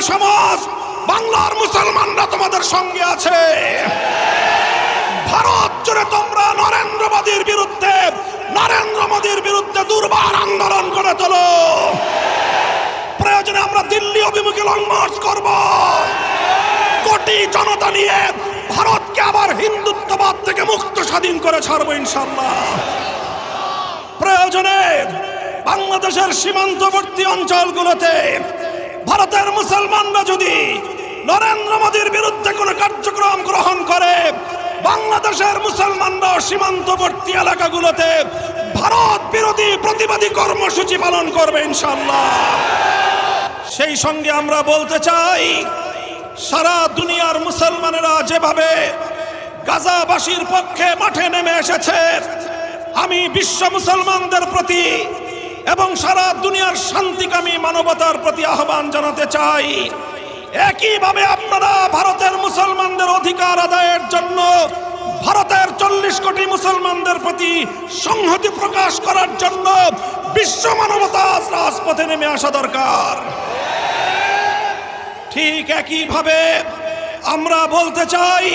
সমাজ, বাংলার মুসলমানরা তোমাদের সঙ্গে আছে। ভারত জুড়ে তোমরা নরেন্দ্র মোদীর বিরুদ্ধে দুর্বার আন্দোলন করে তোলো। প্রয়োজনে আমরা দিল্লি অভিমুখে লং মার্চ করব। কোটি জনতা নিয়ে ভারতকে আবার হিন্দুত্ববাদ থেকে মুক্ত স্বাধীন করে ছাড়বো ইনশাআল্লাহ। প্রয়োজনে বাংলাদেশের সীমান্তবর্তী অঞ্চলগুলোতে ভারতের মুসলমানরা যদি নরেন্দ্র মোদীর বিরুদ্ধে কোনো কার্যক্রম গ্রহণ করে, বাংলাদেশের মুসলমানরা সীমান্তবর্তী এলাকাগুলোতে ভারত বিরোধী প্রতিবাদী কর্মসূচি পালন করবে ইনশাআল্লাহ। সেই সঙ্গে আমরা বলতে চাই, সারা দুনিয়ার মুসলমানেরা যেভাবে গাজাবাসীর পক্ষে মাঠে নেমে এসেছে, আমি বিশ্ব মুসলমানদের প্রতি এবং সারা দুনিয়ার শান্তিকামী মানবতার প্রতি আহ্বান জানাতে চাই, একইভাবে আপনারা ভারতের মুসলমানদের অধিকার আদায়ের জন্য ভারতের 40 কোটি মুসলমানদের প্রতি সংহতি প্রকাশ করার জন্য বিশ্ব মানবতা রাজপথে নেমে আসা দরকার। ঠিক একইভাবে আমরা বলতে চাই,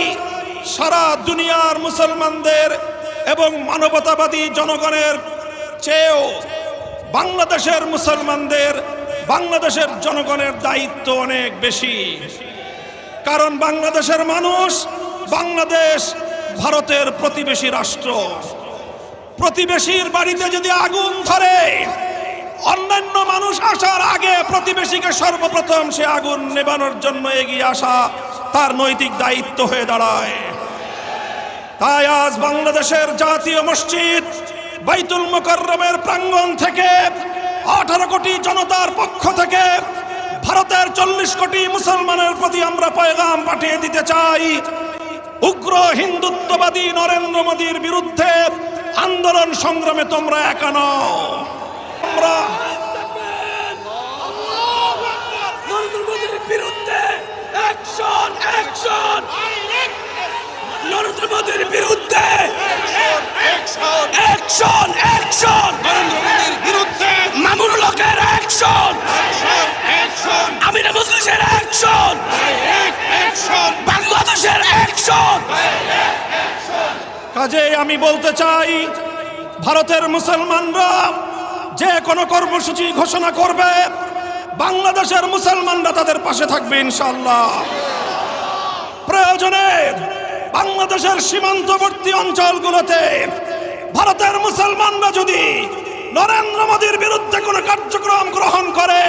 সারা দুনিয়ার মুসলমানদের এবং মানবতাবাদী জনগণের চেয়েও বাংলাদেশের মুসলমানদের, বাংলাদেশের জনগণের দায়িত্ব অনেক বেশি। কারণ বাংলাদেশের মানুষ, বাংলাদেশ ভারতের প্রতিবেশী রাষ্ট্র। প্রতিবেশীর বাড়িতে যদি আগুন ধরে, অন্যান্য মানুষ আসার আগে প্রতিবেশীকে সর্বপ্রথম সে আগুন নেভানোর জন্য এগিয়ে আসা তার নৈতিক দায়িত্ব হয়ে দাঁড়ায়। তাই আজ বাংলাদেশের জাতীয় মসজিদ বাইতুল মুকাররমের প্রাঙ্গণ থেকে 18 কোটি জনতার পক্ষ থেকে ভারতের 40 কোটি মুসলমানের প্রতি আমরা পয়গাম পাঠিয়ে দিতে চাই, উগ্র হিন্দুত্ববাদী নরেন্দ্র মোদীর বিরুদ্ধে আন্দোলন সংগ্রামে তোমরা একা নও। আমরা নরেন্দ্র মোদীর বিরুদ্ধে অ্যাকশন, অ্যাকশন, নরেন্দ্র মোদীর বিরুদ্ধে অ্যাকশন, অ্যাকশন, নরেন্দ্র মোদীর বিরুদ্ধে মামুনুল হকের অ্যাকশন, অ্যাকশন, আমির মজলিসের অ্যাকশন, অ্যাকশন, বাংলাদেশের অ্যাকশন। কাজেই আমি বলতে চাই, ভারতের মুসলমানরা যে কোনো কর্মসূচি ঘোষণা করবে, বাংলাদেশের মুসলমানরা তাদের পাশে থাকবে ইনশাআল্লাহ। প্রয়োজনে বাংলাদেশের সীমান্তবর্তী অঞ্চলগুলোতে ভারতের মুসলমানরা যদি নরেন্দ্র মোদীর বিরুদ্ধে কোনো কার্যক্রম গ্রহণ করে,